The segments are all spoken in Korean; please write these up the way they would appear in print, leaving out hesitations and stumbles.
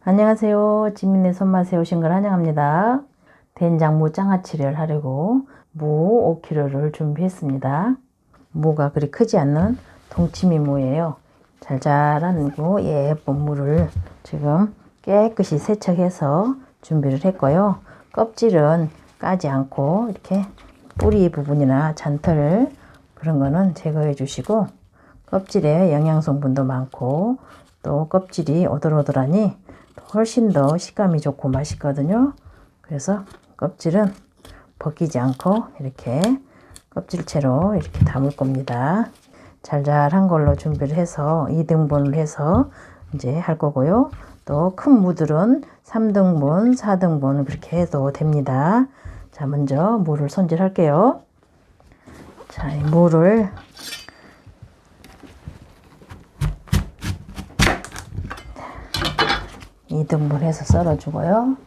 안녕하세요. 지민의 손맛에 오신 걸 환영합니다. 된장무 장아찌를 하려고 무 5kg를 준비했습니다. 무가 그리 크지 않는 동치미 무예요. 잘잘한 무, 예쁜 무를 지금 깨끗이 세척해서 준비를 했고요. 껍질은 까지 않고 이렇게 뿌리 부분이나 잔털 그런 거는 제거해 주시고, 껍질에 영양성분도 많고 또 껍질이 오돌오돌하니 훨씬 더 식감이 좋고 맛있거든요. 그래서 껍질은 벗기지 않고 이렇게 껍질채로 이렇게 담을 겁니다. 잘잘한 걸로 준비를 해서 2등분을 해서 이제 할 거고요. 또 큰 무들은 3등분, 4등분 그렇게 해도 됩니다. 자, 먼저 무를 손질할게요. 자, 이 무를 2등분 해서 썰어주고요.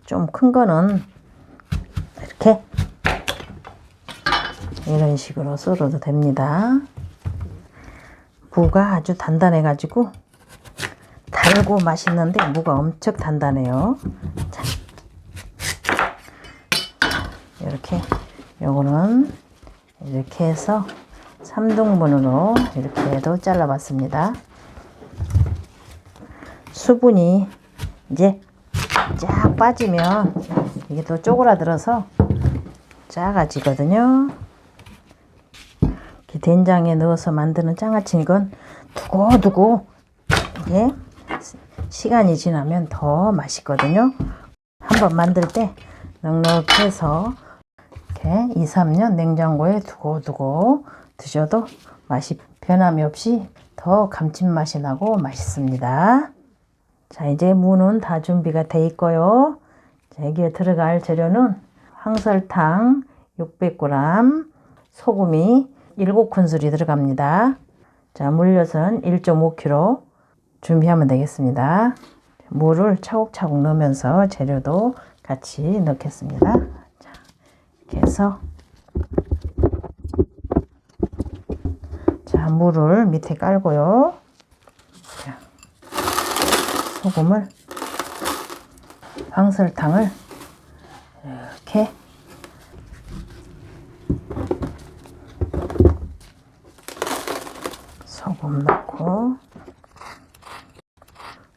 좀 큰 거는 이렇게 이런 식으로 썰어도 됩니다. 무가 아주 단단해 가지고 달고 맛있는데 무가 엄청 단단해요. 자, 이렇게 요거는 이렇게 해서 3등분으로 이렇게 해도 잘라봤습니다. 수분이 이제 쫙 빠지면 이게 또 쪼그라들어서 작아지거든요. 이렇게 된장에 넣어서 만드는 장아찌, 이건 두고두고 이게 시간이 지나면 더 맛있거든요. 한번 만들 때 넉넉해서 이렇게 2, 3년 냉장고에 두고두고 드셔도 맛이 변함이 없이 더 감칠맛이 나고 맛있습니다. 자, 이제 무는 다 준비가 돼 있고요. 자, 여기에 들어갈 재료는 황설탕 600g, 소금이 7큰술이 들어갑니다. 자, 물엿은 1.5kg 준비하면 되겠습니다. 물을 차곡차곡 넣으면서 재료도 같이 넣겠습니다. 자, 이렇게 해서 자, 물을 밑에 깔고요. 자, 소금을, 황설탕을 이렇게 소금 넣고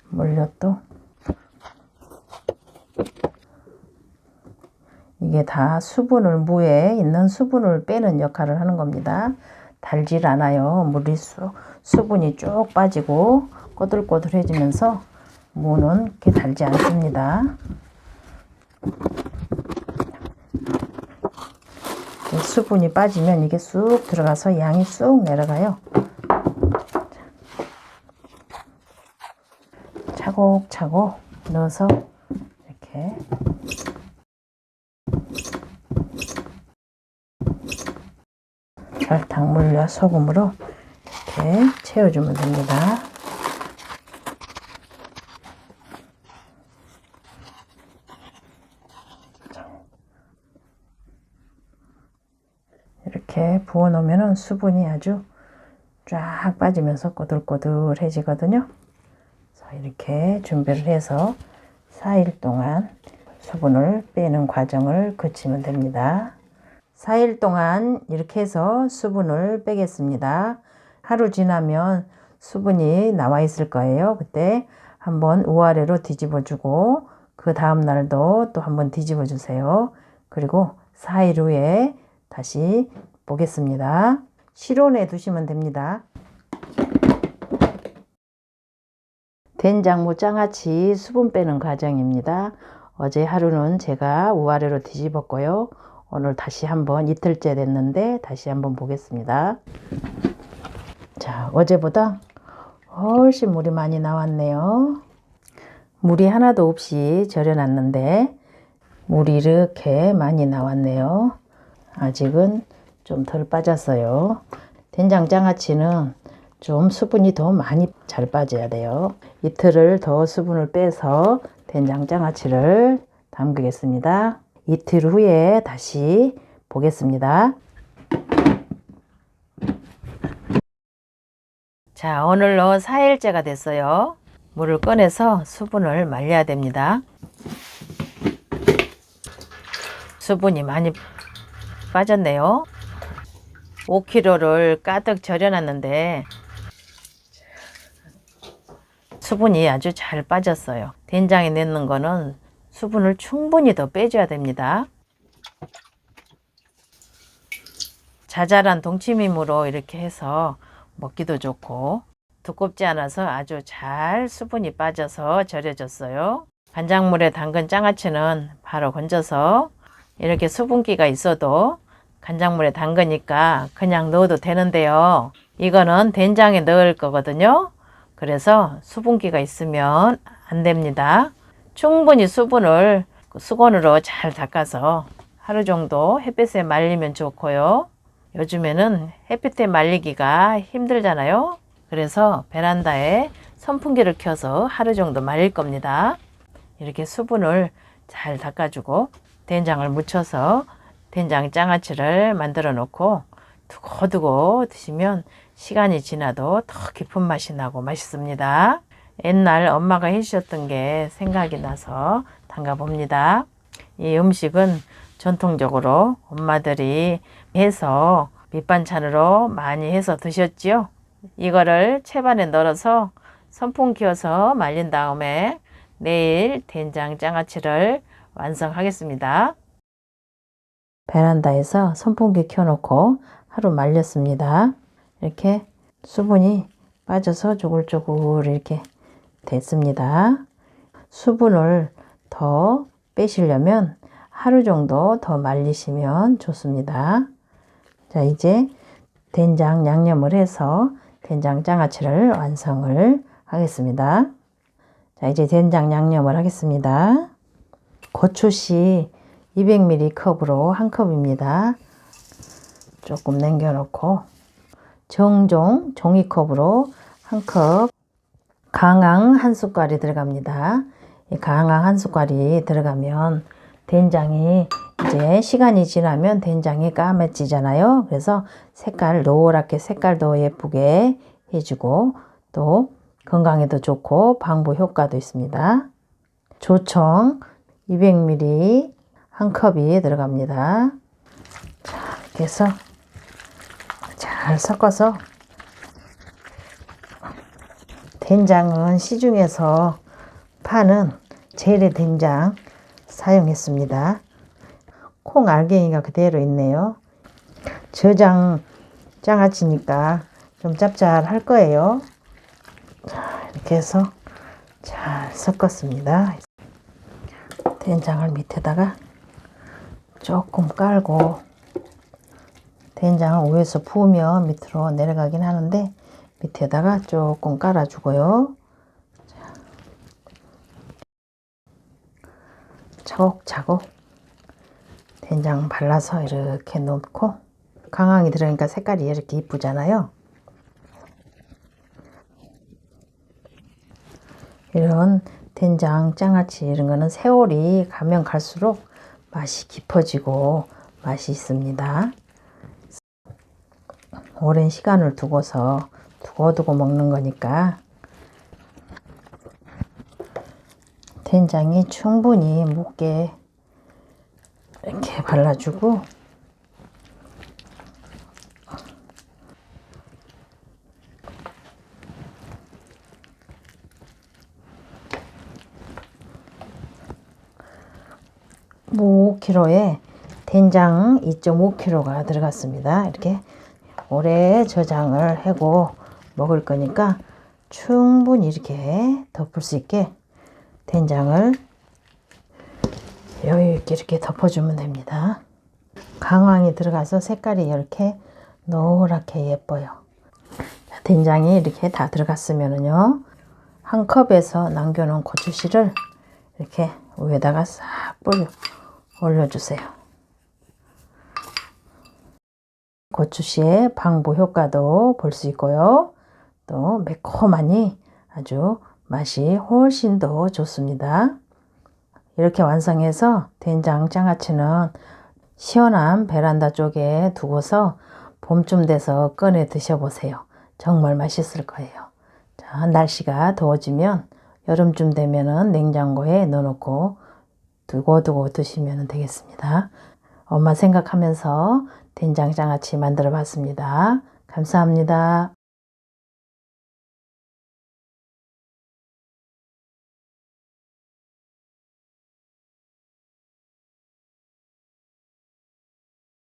물엿도, 이게 다 수분을, 무에 있는 수분을 빼는 역할을 하는 겁니다. 달질 않아요. 물이 수분이 쭉 빠지고 꼬들꼬들해지면서 무는 이렇게 달지 않습니다. 수분이 빠지면 이게 쑥 들어가서 양이 쑥 내려가요. 차곡차곡 넣어서 이렇게 설탕, 물엿, 소금으로 이렇게 채워주면 됩니다. 이렇게 부어 놓으면 수분이 아주 쫙 빠지면서 꼬들꼬들해지거든요. 이렇게 준비를 해서 4일 동안 수분을 빼는 과정을 거치면 됩니다. 4일 동안 이렇게 해서 수분을 빼겠습니다. 하루 지나면 수분이 나와 있을 거예요. 그때 한번 우아래로 뒤집어 주고 그 다음 날도 또 한번 뒤집어 주세요. 그리고 4일 후에 다시 보겠습니다. 실온에 두시면 됩니다. 된장무 장아찌 수분 빼는 과정입니다. 어제 하루는 제가 우아래로 뒤집었고요. 오늘 다시 한번 이틀째 됐는데 다시 한번 보겠습니다. 자, 어제보다 훨씬 물이 많이 나왔네요. 물이 하나도 없이 절여놨는데 물이 이렇게 많이 나왔네요. 아직은 좀 덜 빠졌어요. 된장 장아찌는 좀 수분이 더 많이 잘 빠져야 돼요. 이틀을 더 수분을 빼서 된장 장아찌를 담그겠습니다. 이틀 후에 다시 보겠습니다. 자, 오늘로 4일째가 됐어요. 물을 꺼내서 수분을 말려야 됩니다. 수분이 많이 빠졌네요. 5kg를 가득 절여놨는데 수분이 아주 잘 빠졌어요. 된장에 넣는 거는 수분을 충분히 더 빼줘야 됩니다. 자잘한 동치미무로 이렇게 해서 먹기도 좋고 두껍지 않아서 아주 잘 수분이 빠져서 절여졌어요. 간장물에 담근 장아찌는 바로 건져서 이렇게 수분기가 있어도 간장물에 담그니까 그냥 넣어도 되는데요. 이거는 된장에 넣을 거거든요. 그래서 수분기가 있으면 안 됩니다. 충분히 수분을 수건으로 잘 닦아서 하루 정도 햇빛에 말리면 좋고요. 요즘에는 햇빛에 말리기가 힘들잖아요. 그래서 베란다에 선풍기를 켜서 하루 정도 말릴 겁니다. 이렇게 수분을 잘 닦아주고 된장을 묻혀서 된장 장아찌를 만들어 놓고 두고두고 드시면 시간이 지나도 더 깊은 맛이 나고 맛있습니다. 옛날 엄마가 해주셨던 게 생각이 나서 담가 봅니다. 이 음식은 전통적으로 엄마들이 해서 밑반찬으로 많이 해서 드셨지요. 이거를 채반에 널어서 선풍 키워서 말린 다음에 내일 된장 장아찌를 완성하겠습니다. 베란다에서 선풍기 켜놓고 하루 말렸습니다. 이렇게 수분이 빠져서 조글조글 이렇게 됐습니다. 수분을 더 빼시려면 하루 정도 더 말리시면 좋습니다. 자, 이제 된장 양념을 해서 된장 장아찌를 완성을 하겠습니다. 자, 이제 된장 양념을 하겠습니다. 고추씨 200ml 컵으로 한 컵입니다. 조금 남겨놓고 정종 종이컵으로 한 컵, 강황 한 숟갈이 들어갑니다. 이 강황 한 숟갈이 들어가면 된장이 이제 시간이 지나면 된장이 까매지잖아요. 그래서 색깔 노랗게 색깔도 예쁘게 해주고 또 건강에도 좋고 방부 효과도 있습니다. 조청 200ml 한 컵이 들어갑니다. 자, 이렇게 해서 잘 섞어서 된장은 시중에서 파는 재래 된장 사용했습니다. 콩 알갱이가 그대로 있네요. 저장 장아찌니까 좀 짭짤할 거예요. 자, 이렇게 해서 잘 섞었습니다. 된장을 밑에다가 조금 깔고 된장을 위에서 부으면 밑으로 내려가긴 하는데 밑에다가 조금 깔아주고요. 차곡차곡 된장 발라서 이렇게 놓고 강황이 들어가니까 색깔이 이렇게 이쁘잖아요. 이런 된장 장아찌 이런 거는 세월이 가면 갈수록 맛이 깊어지고 맛이 있습니다. 오랜 시간을 두고서 두고두고 먹는 거니까 된장이 충분히 묻게 이렇게 발라주고 무 5kg에 된장 2.5kg가 들어갔습니다. 이렇게 오래 저장을 하고 먹을 거니까 충분히 이렇게 덮을 수 있게 된장을 여유 있게 이렇게 덮어주면 됩니다. 강황이 들어가서 색깔이 이렇게 노랗게 예뻐요. 된장이 이렇게 다 들어갔으면은요, 한 컵에서 남겨놓은 고추씨를 이렇게 위에다가 싹 뿌려 올려주세요. 고추씨의 방부 효과도 볼 수 있고요. 또 매콤하니 아주 맛이 훨씬 더 좋습니다. 이렇게 완성해서 된장 장아찌는 시원한 베란다 쪽에 두고서 봄쯤 돼서 꺼내 드셔보세요. 정말 맛있을 거예요. 자, 날씨가 더워지면 여름쯤 되면은 냉장고에 넣어놓고 두고 드시면 되겠습니다. 엄마 생각하면서 된장장아찌 만들어 봤습니다. 감사합니다.